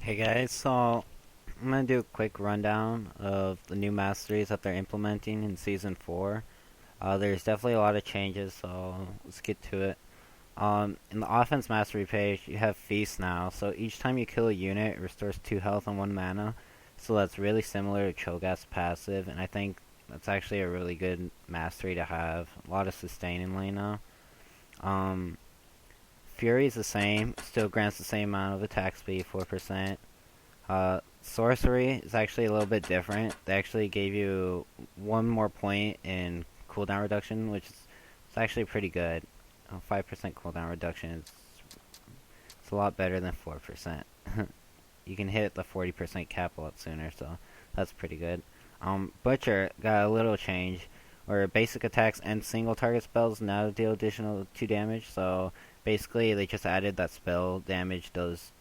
Hey guys, so I'm gonna do a quick rundown of the new masteries that they're implementing in Season 4. There's definitely a lot of changes, so let's get to it. In the offense mastery page, you have Feast now, so each time you kill a unit, it restores 2 health and 1 mana. So that's really similar to Cho'Gath's passive, and I think that's actually a really good mastery to have. A lot of sustain in lane now. Um, Fury is the same, still grants the same amount of attack speed, 4%. Sorcery is actually a little bit different. They actually gave you one more point in cooldown reduction, which is it's actually pretty good. 5% cooldown reduction is it's a lot better than 4%. You can hit the 40% cap a lot sooner, so that's pretty good. Butcher got a little change, where basic attacks and single target spells now deal additional 2 damage, so basically they just added that spell damage does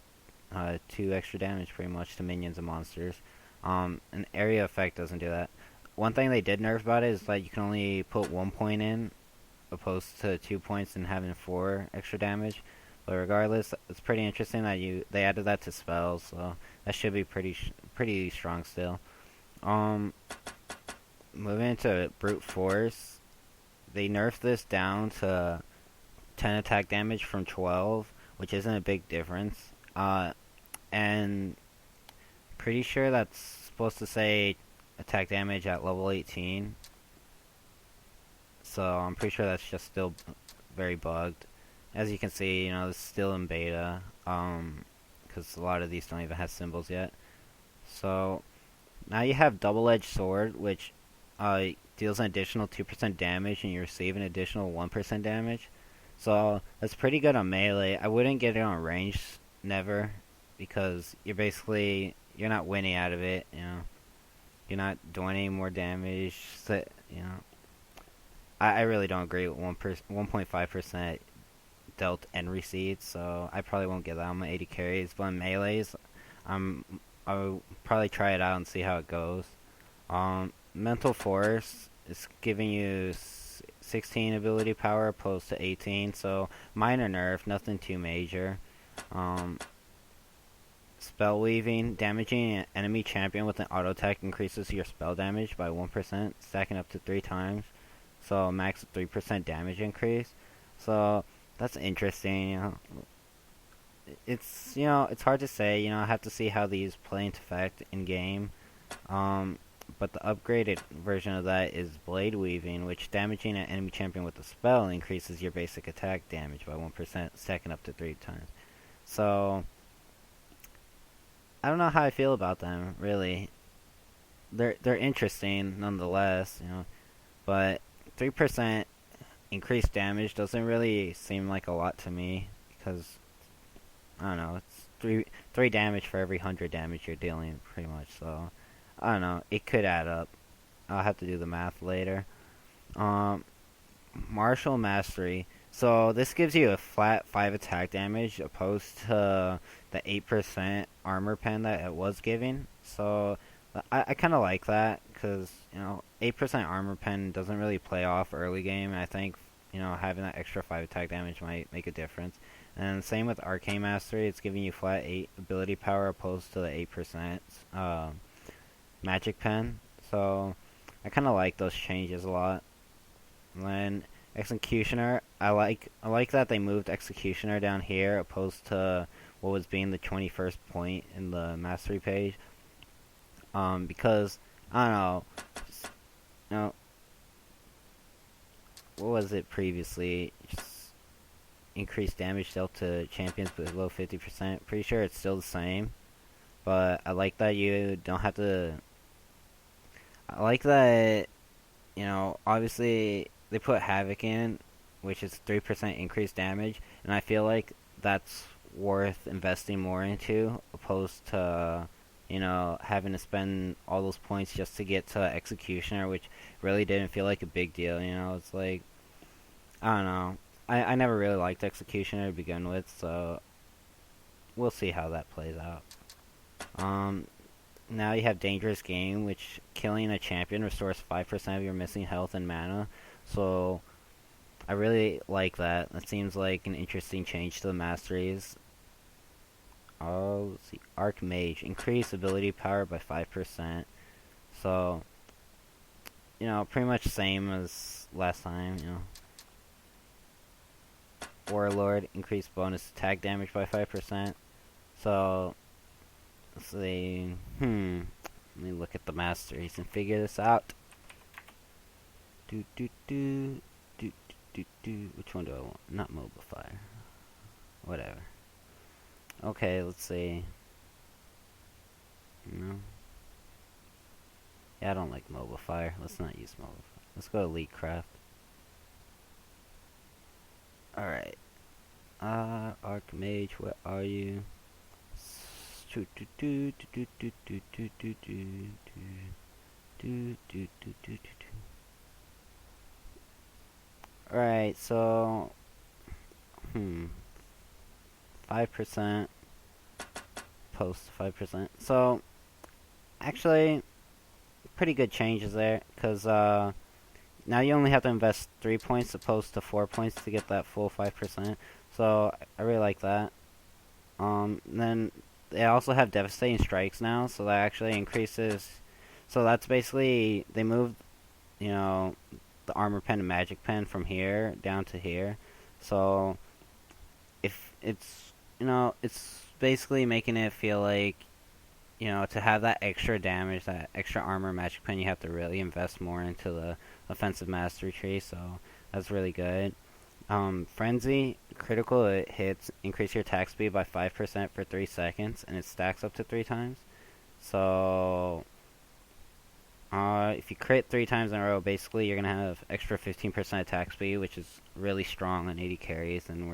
2 extra damage pretty much to minions and monsters. An area effect doesn't do that. One thing they did nerf about it is that you can only put 1 point in, opposed to 2 points and having 4 extra damage. But regardless, it's pretty interesting that they added that to spells, so that should be pretty strong still. Um, Moving into brute force, they nerfed this down to 10 attack damage from 12, which isn't a big difference. And pretty sure that's supposed to say attack damage at level 18. So I'm pretty sure that's just still very bugged. As you can see, it's still in beta. Because a lot of these don't even have symbols yet. So now you have double-edged sword, which deals an additional 2% damage, and you receive an additional 1% damage. So that's pretty good on melee. I wouldn't get it on range, never, because you're not winning out of it. You're not doing any more damage. So, I really don't agree with 1.5% dealt and receipts, so I probably won't get that on my 80 carries. But on melees, I'll probably try it out and see how it goes. Mental Force is giving you 16 ability power opposed to 18, so minor nerf, nothing too major. Um, Spell Weaving, damaging an enemy champion with an auto attack increases your spell damage by 1%, stacking up to 3 times. So max 3% damage increase. So that's interesting. It's hard to say. I have to see how these play into effect in game. But the upgraded version of that is Blade Weaving, which damaging an enemy champion with a spell increases your basic attack damage by 1%, stacking up to 3 times. So I don't know how I feel about them, really. They're interesting nonetheless, but 3% increased damage doesn't really seem like a lot to me, because I don't know, it's three damage for every 100 damage you're dealing, pretty much. So I don't know, it could add up. I'll have to do the math later. Um, Martial Mastery. So this gives you a flat 5 attack damage opposed to the 8% armor pen that it was giving. So I kind of like that because 8% armor pen doesn't really play off early game. I think having that extra 5 attack damage might make a difference. And same with Arcane Mastery, it's giving you flat 8 ability power opposed to the 8% magic pen. So I kind of like those changes a lot. And then Executioner, I like that they moved Executioner down here opposed to what was being the 21st point in the mastery page. Because I don't know, you know, what was it previously? Just increased damage dealt to champions below 50%. Pretty sure it's still the same, but I like that you don't have to. I like that obviously they put Havoc in, which is 3% increased damage, and I feel like that's worth investing more into, opposed to, having to spend all those points just to get to Executioner, which really didn't feel like a big deal, it's like, I don't know. I never really liked Executioner to begin with, so we'll see how that plays out. Um, Now you have Dangerous Game, which killing a champion restores 5% of your missing health and mana. So I really like that. That seems like an interesting change to the masteries. let's see. Archmage. Increase ability power by 5%. So, pretty much same as last time. Warlord. Increase bonus attack damage by 5%. So, let's see. Let me look at the masteries and figure this out. Which one do I want? Not mobile fire. Whatever. Okay, let's see. No. Yeah, I don't like mobile fire. Let's not use mobile fire. Let's go elite craft. Alright. Archmage, where are you? Alright, so 5% post 5%. So actually pretty good changes there, because now you only have to invest 3 points opposed to 4 points to get that full 5%. So I really like that. Then they also have devastating strikes now, so that actually increases. So that's basically, they moved, the armor pen and magic pen from here down to here. So if it's basically making it feel like, to have that extra damage, that extra armor magic pen, you have to really invest more into the offensive mastery tree. So that's really good. Frenzy, critical it hits, increase your attack speed by 5% for 3 seconds, and it stacks up to 3 times. So, if you crit 3 times in a row, basically you're going to have extra 15% attack speed, which is really strong on 80 carries, and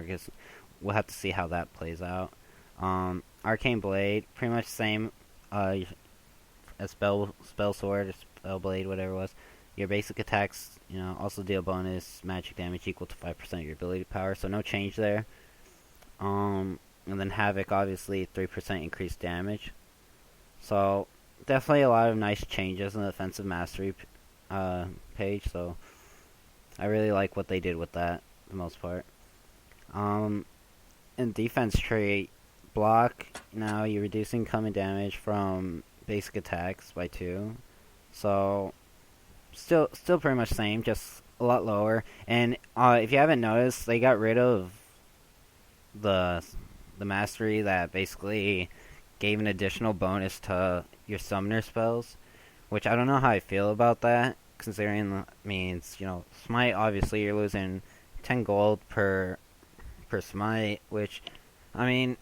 we'll have to see how that plays out. Arcane Blade, pretty much same, as Spell Sword, or Spell Blade, whatever it was. Your basic attacks, also deal bonus magic damage equal to 5% of your ability power, so no change there. And then Havoc, obviously, 3% increased damage. So, definitely a lot of nice changes in the offensive mastery page, so I really like what they did with that, for the most part. In defense tree, block, now you're reducing incoming damage from basic attacks by 2. So still pretty much same, just a lot lower. And if you haven't noticed, they got rid of the mastery that basically gave an additional bonus to your summoner spells, which I don't know how I feel about that, considering that means, smite, obviously you're losing 10 gold per smite, which,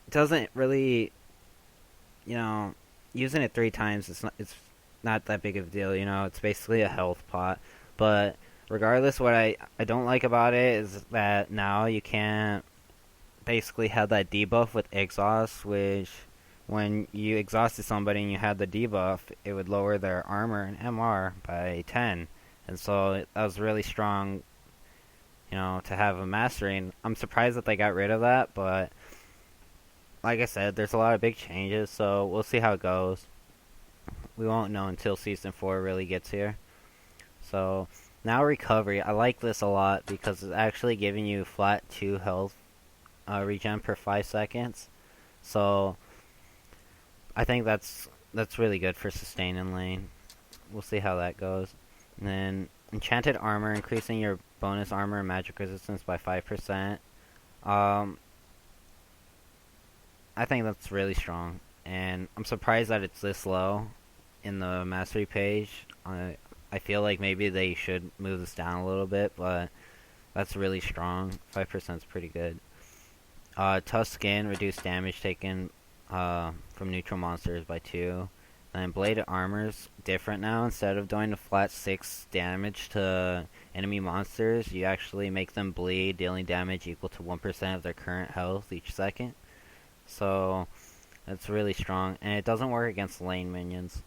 doesn't really, using it 3 times, it's not that big of a deal, it's basically a health pot. But regardless, what I don't like about it is that now you can't basically have that debuff with exhaust, which when you exhausted somebody and you had the debuff, it would lower their armor and MR by 10. And so that was really strong, to have a mastery. And I'm surprised that they got rid of that, but like I said, there's a lot of big changes, so we'll see how it goes. We won't know until Season 4 really gets here. So, now Recovery. I like this a lot because it's actually giving you flat 2 health regen per 5 seconds. So, I think that's really good for sustaining lane. We'll see how that goes. And then, Enchanted Armor, increasing your bonus armor and magic resistance by 5%. I think that's really strong. And I'm surprised that it's this low in the mastery page. I feel like maybe they should move this down a little bit, but that's really strong. 5% is pretty good. Tough Skin, reduced damage taken from neutral monsters by 2. And Bladed Armor's different now. Instead of doing a flat 6 damage to enemy monsters, you actually make them bleed, dealing damage equal to 1% of their current health each second. So that's really strong, and it doesn't work against lane minions.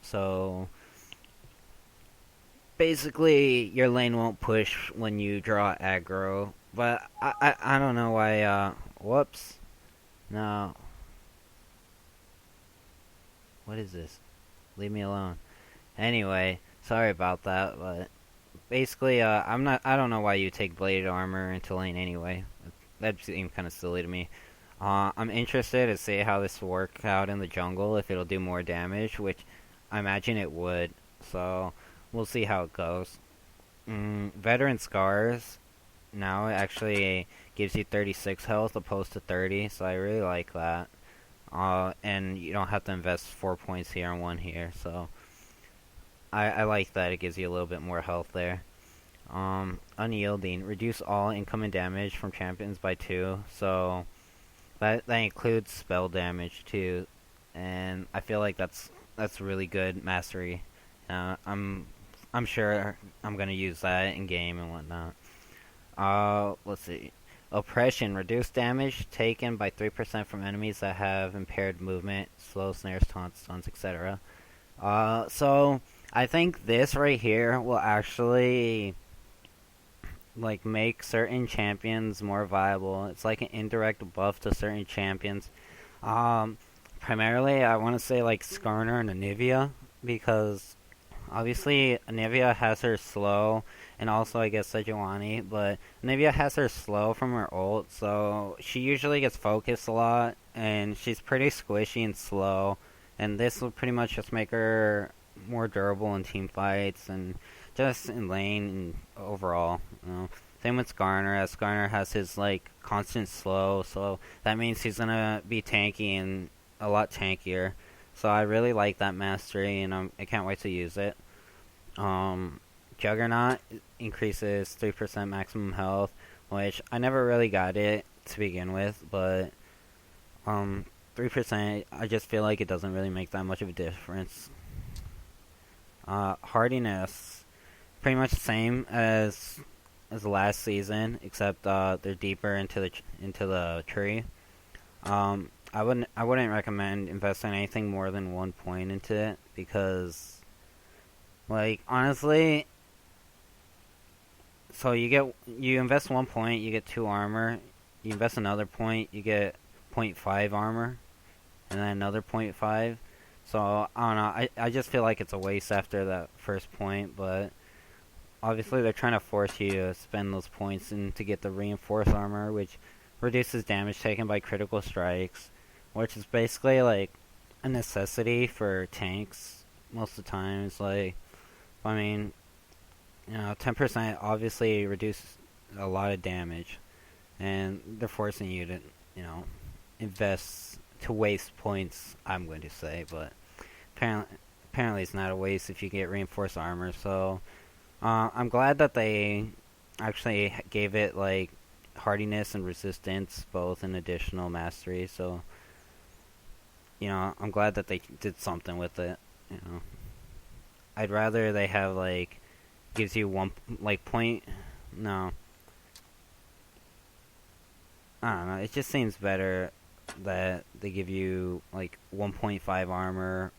So basically, your lane won't push when you draw aggro. But I don't know why. Whoops. No. What is this? Leave me alone. Anyway, sorry about that, but basically, I don't know why you take bladed armor into lane anyway. That seemed kind of silly to me. I'm interested to see how this will work out in the jungle, if it'll do more damage, which I imagine it would. So we'll see how it goes. Veteran Scars, now it actually gives you 36 health opposed to 30, so I really like that. And you don't have to invest 4 points here and 1 here, so I like that. It gives you a little bit more health there. Unyielding, reduce all incoming damage from champions by 2, so that includes spell damage too, and I feel like that's really good mastery. I'm sure I'm gonna use that in game and whatnot. Let's see. Oppression, reduce damage taken by 3% from enemies that have impaired movement, slow snares, taunts, stuns, etc. So I think this right here will actually like make certain champions more viable. It's like an indirect buff to certain champions. Um, Primarily, I want to say like Skarner and Anivia, because obviously Anivia has her slow, and also I guess Sejuani, but Anivia has her slow from her ult, so she usually gets focused a lot, and she's pretty squishy and slow, and this will pretty much just make her more durable in team fights and just in lane and overall. Same with Skarner, as Skarner has his like constant slow, so that means he's gonna be tanky and a lot tankier. So I really like that mastery, and I can't wait to use it. Juggernaut increases 3% maximum health, which I never really got it to begin with, but 3%, I just feel like it doesn't really make that much of a difference. Hardiness, pretty much the same as last season, except they're deeper into the tree. I wouldn't recommend investing anything more than 1 point into it, because like honestly, so you invest 1 point, you get 2 armor. You invest another point, you get point 0.5 armor, and then another point 0.5. So I don't know. I just feel like it's a waste after that first point, but obviously they're trying to force you to spend those points and to get the reinforced armor, which reduces damage taken by critical strikes, which is basically like a necessity for tanks most of the time. It's like, I mean, 10% obviously reduces a lot of damage, and they're forcing you to, invest to waste points. I'm going to say, but apparently it's not a waste if you get reinforced armor. So I'm glad that they actually gave it like hardiness and resistance, both in additional mastery. So I'm glad that they did something with it. I'd rather they have like gives you one like point. No, I don't know. It just seems better that they give you like 1.5 armor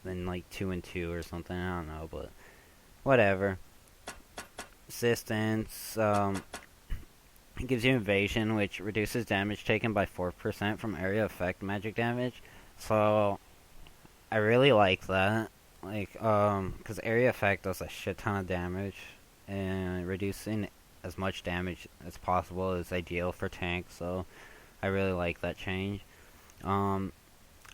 than like 2 and 2 or something. I don't know, but whatever. Resistance. It gives you evasion, which reduces damage taken by 4% from area effect magic damage. So I really like that. Like, because area effect does a shit ton of damage, and reducing as much damage as possible is ideal for tanks. So I really like that change. Um,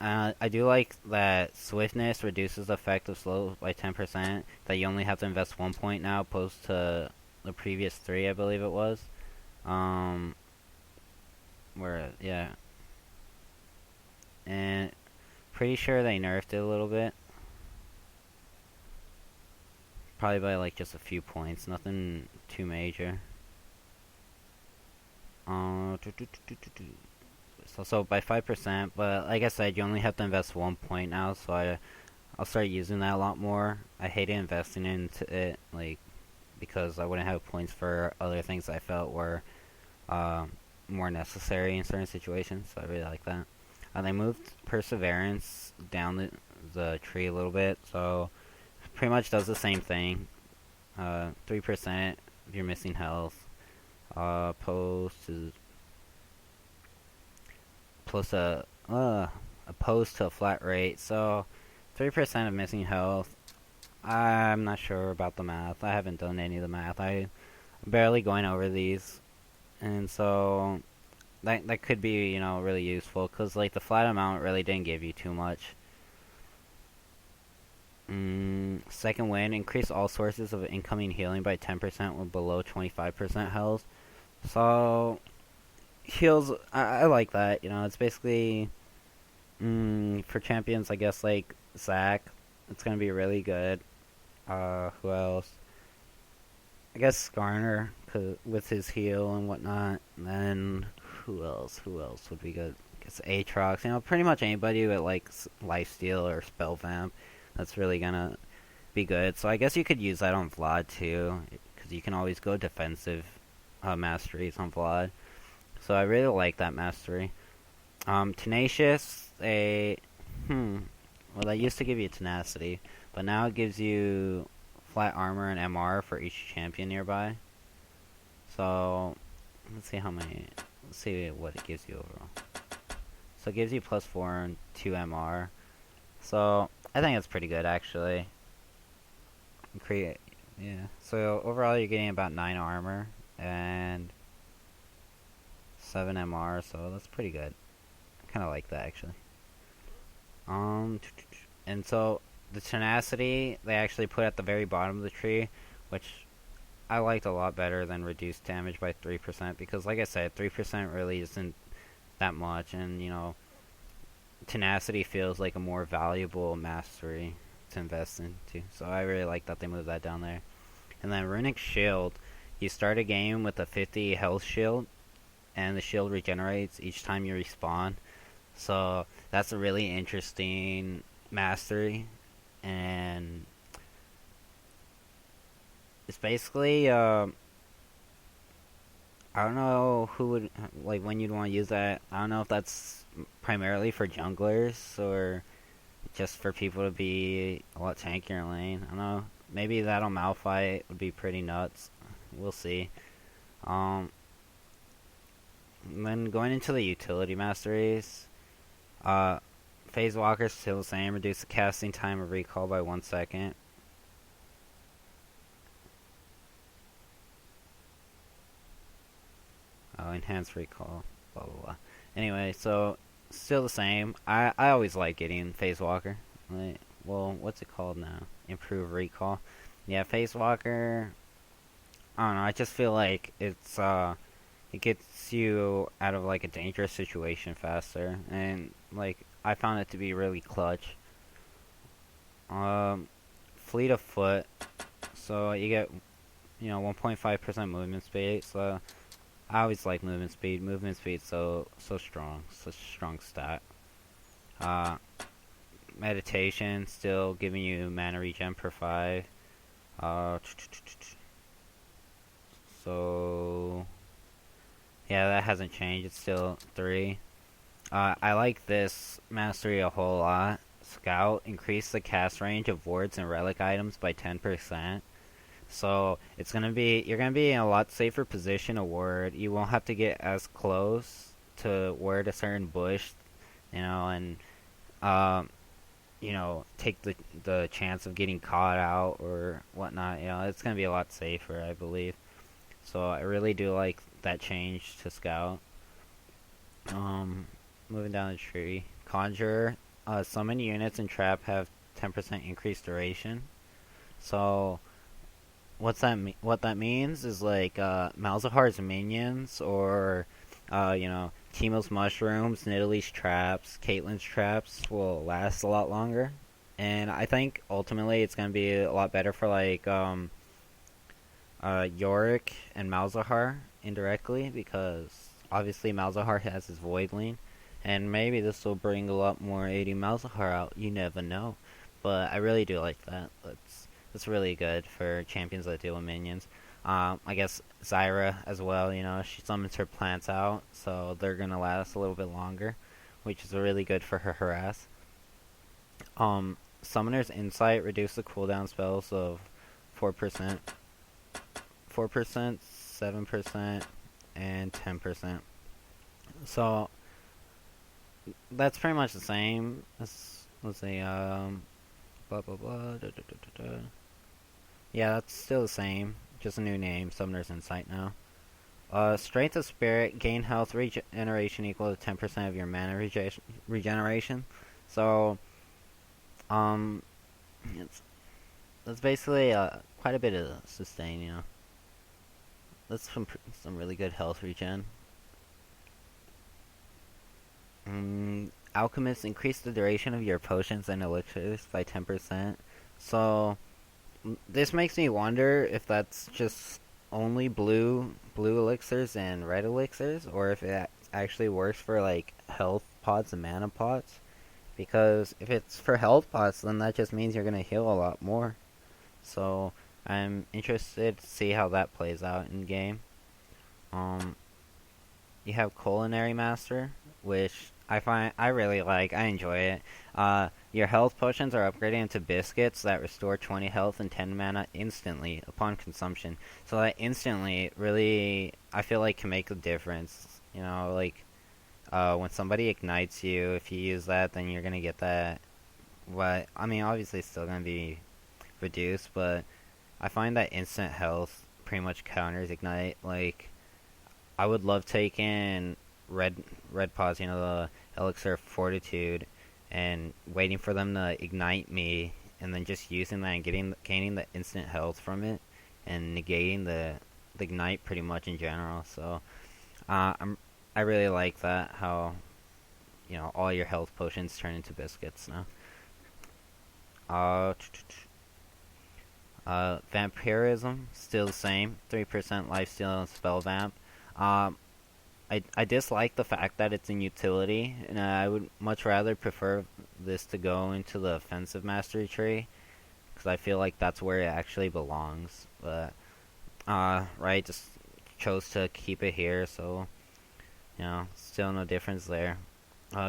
I do like that swiftness reduces the effect of slow by 10%. That you only have to invest 1 point now, opposed to the previous 3, I believe it was. Um, yeah, and pretty sure they nerfed it a little bit. Probably by like just a few points, nothing too major. So by 5%, but like I said, you only have to invest 1 point now, so I'll start using that a lot more. I hated investing into it, like, because I wouldn't have points for other things I felt were more necessary in certain situations, so I really like that. They moved Perseverance down the tree a little bit, so pretty much does the same thing. 3% if you're missing health. Opposed to a flat rate, so 3% of missing health. I'm not sure about the math. I haven't done any of the math. I'm barely going over these, and so that could be, you know, really useful, because like the flat amount really didn't give you too much. Second wind, increase all sources of incoming healing by 10% when below 25% health. So heals, I like that. You know, it's basically for champions, I guess, like Zac, it's gonna be really good. Who else? I guess Skarner, 'cause with his heal and whatnot. And then who else? Who else would be good? I guess Aatrox. You know, pretty much anybody with like Lifesteal or Spell Vamp. That's really gonna be good. So I guess you could use that on Vlad too, because you can always go defensive masteries on Vlad. So I really like that mastery. Tenacious, well, that used to give you tenacity, but now it gives you flat armor and MR for each champion nearby. So let's see how many. Let's see what it gives you overall. So it gives you +4 and 2 MR. So I think it's pretty good actually. Create, yeah. So overall, you're getting about 9 armor and 7 MR. So that's pretty good. I kind of like that actually. And so the tenacity they actually put at the very bottom of the tree, which I liked a lot better than reduced damage by 3%, because like I said, 3% really isn't that much, and you know, tenacity feels like a more valuable mastery to invest into. So I really like that they moved that down there. And then Runic Shield, you start a game with a 50 health shield, and the shield regenerates each time you respawn. So that's a really interesting mastery, and it's basically I don't know who would like when you'd want to use that. I don't know if that's primarily for junglers or just for people to be a lot tankier in lane. I don't know. Maybe that on Malphite would be pretty nuts. We'll see. Um, and then going into the utility masteries, uh, Phase Walker's still the same. Reduce the casting time of recall by 1 second. Oh, enhanced recall. Blah blah blah. Anyway, so still the same. I always like getting Phase Walker. Like, well, what's it called now? Improve recall. Yeah, Phase Walker. I don't know. I just feel like it gets you out of like a dangerous situation faster, and like I found it to be really clutch. Um, Fleet of Foot. So you get 1.5% movement speed. So I always like movement speed. Movement speed so strong, such a strong stat. Uh, Meditation still giving you mana regen per 5. Uh, so yeah, that hasn't changed. It's still 3. I like this mastery a whole lot. Scout, increase the cast range of wards and relic items by 10%. So you're gonna be in a lot safer position to ward. You won't have to get as close to ward a certain bush, and um, take the chance of getting caught out or whatnot. It's gonna be a lot safer, I believe. So I really do like that change to Scout. Moving down the tree, Conjurer, summon units and trap have 10% increased duration. So what that means is like Malzahar's minions or Teemo's mushrooms, Nidalee's traps, Caitlyn's traps will last a lot longer. And I think ultimately it's gonna be a lot better for like Yorick and Malzahar indirectly, because obviously Malzahar has his Voidling, and maybe this will bring a lot more AD Malzahar out. You never know, but I really do like that. That's really good for champions that deal with minions. I guess Zyra as well. She summons her plants out, so they're gonna last a little bit longer, which is really good for her harass. Summoner's Insight reduce the cooldown spells of 4%. 4%, 7%, and 10%. So that's pretty much the same. Let's see, blah blah blah. Da, da, da, da. Yeah, that's still the same. Just a new name, Summoner's Insight now. Strength of Spirit, gain health regeneration equal to 10% of your mana regeneration. So, um, it's that's basically quite a bit of sustain, you know. That's some really good health regen. Alchemists increase the duration of your potions and elixirs by 10%. So this makes me wonder if that's just only blue elixirs and red elixirs, or if it actually works for like health pots and mana pots. Because if it's for health pots, then that just means you're gonna heal a lot more. So I'm interested to see how that plays out in game. Um, you have Culinary Master, which I really like. I enjoy it. Your health potions are upgraded into biscuits that restore 20 health and 10 mana instantly upon consumption. So that instantly really I feel like can make a difference. You know, like when somebody ignites you, if you use that, then you're gonna get that. What I mean, obviously, it's still gonna be reduced, but I find that instant health pretty much counters ignite. Like I would love taking red paws, you know, the elixir of fortitude, and waiting for them to ignite me, and then just using that and gaining the instant health from it, and negating the ignite pretty much in general. So I really like that how you know all your health potions turn into biscuits now. Uh, Vampirism still the same, 3% lifesteal and spell vamp. Um, I dislike the fact that it's in utility, and I would much rather prefer this to go into the offensive mastery tree, because I feel like that's where it actually belongs. But right, just chose to keep it here, so you know, still no difference there.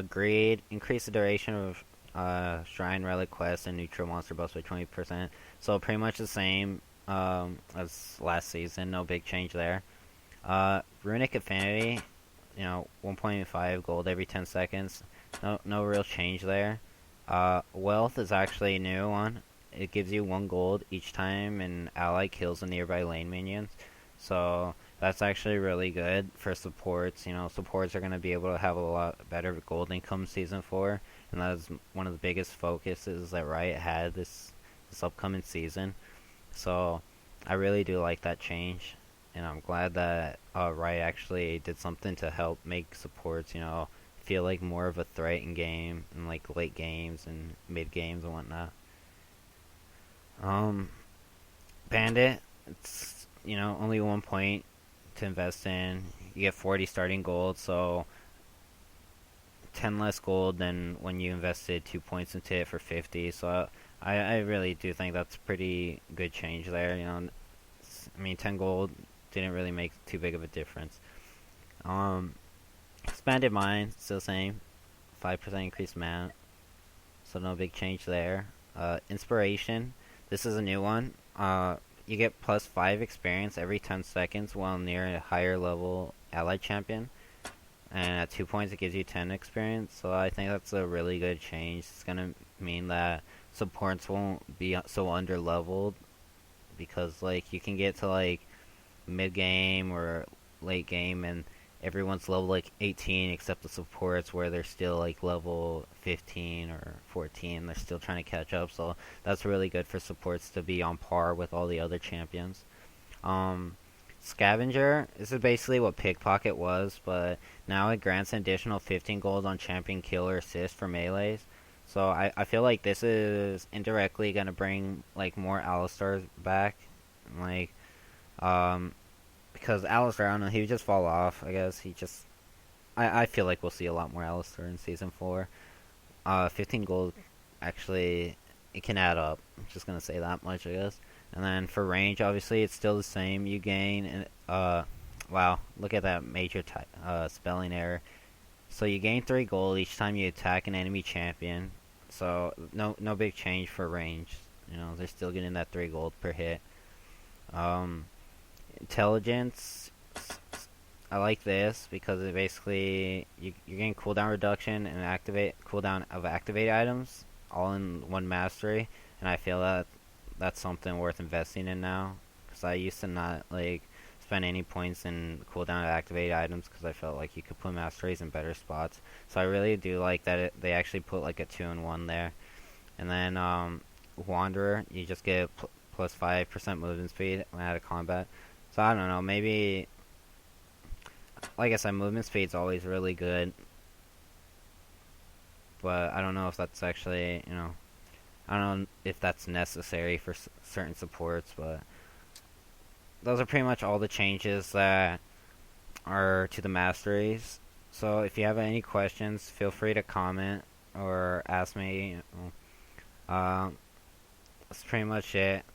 Greed, increase the duration of Shrine Relic Quest and Neutral Monster buffs by 20%. So pretty much the same as last season, no big change there. Runic Affinity, you know, 1.5 gold every 10 seconds. No real change there. Wealth is actually a new one. It gives you 1 gold each time an ally kills a nearby lane minions. So that's actually really good for supports. You know, supports are going to be able to have a lot better gold income season 4. And that is one of the biggest focuses that Riot had this upcoming season. So I really do like that change, and I'm glad that Riot actually did something to help make supports, you know, feel like more of a threat in game and like late games and mid games and whatnot. Um, Bandit, it's you know only 1 point to invest in. You get 40 starting gold, so 10 less gold than when you invested 2 points into it for 50. So I really do think that's pretty good change there. You know, I mean 10 gold didn't really make too big of a difference. Um, Expanded Mind still the same, 5% increased mana, so no big change there. Inspiration, this is a new one. You get plus 5 experience every 10 seconds while near a higher level allied champion. And at 2 points, it gives you 10 experience. So I think that's a really good change. It's gonna mean that supports won't be so under leveled, because like you can get to like mid game or late game and everyone's level like 18 except the supports, where they're still like level 15 or 14. They're still trying to catch up. So that's really good for supports to be on par with all the other champions. Um, Scavenger, this is basically what Pickpocket was, but now it grants an additional 15 gold on champion kill or assist for melees. So I feel like this is indirectly gonna bring like more Alistars back. Like um because Alistar, I don't know, he would just fall off, I guess. I feel like we'll see a lot more Alistar in season 4. 15 gold actually it can add up. I'm just gonna say that much, I guess. And then for range, obviously, it's still the same. You gain, and wow, look at that major spelling error. So you gain 3 gold each time you attack an enemy champion. So no big change for range. You know, they're still getting that 3 gold per hit. Intelligence, I like this because it basically you're getting cooldown reduction and cooldown of activate items all in one mastery, and I feel that that's something worth investing in now, because I used to not like spend any points in cooldown to activate items because I felt like you could put masteries in better spots. So I really do like that they actually put like a 2-in-1 there. And then Wanderer, you just get plus 5% movement speed when out of combat. So I don't know, maybe, like I said, movement speed's always really good. But I don't know if that's actually, I don't know if that's necessary for certain supports, but those are pretty much all the changes that are to the masteries. So if you have any questions, feel free to comment or ask me. That's pretty much it.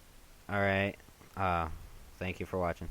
Alright. Thank you for watching.